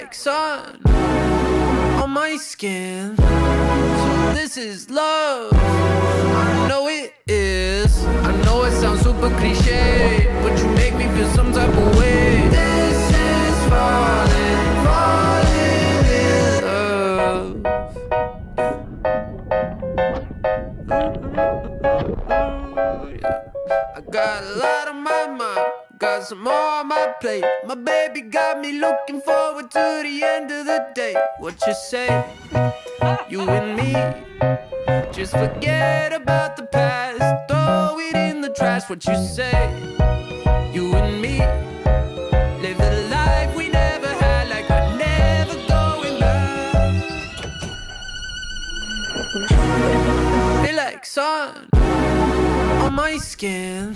like sun on my skin. So this is love. I know it is. I know it sounds super cliche, but you make me feel some type of way. This is falling, falling in love. I got a lot on my mind, got some more on my plate. My baby got me looking forward to the end of the day. What you say? You and me, just forget about the past, throw it in the trash. What you say? You and me, live the life we never had, like we're never going back. Feel like sun on my skin.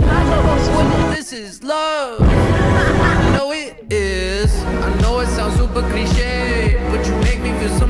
This is love. I know it is. I know it sounds super cliche, but you make me feel so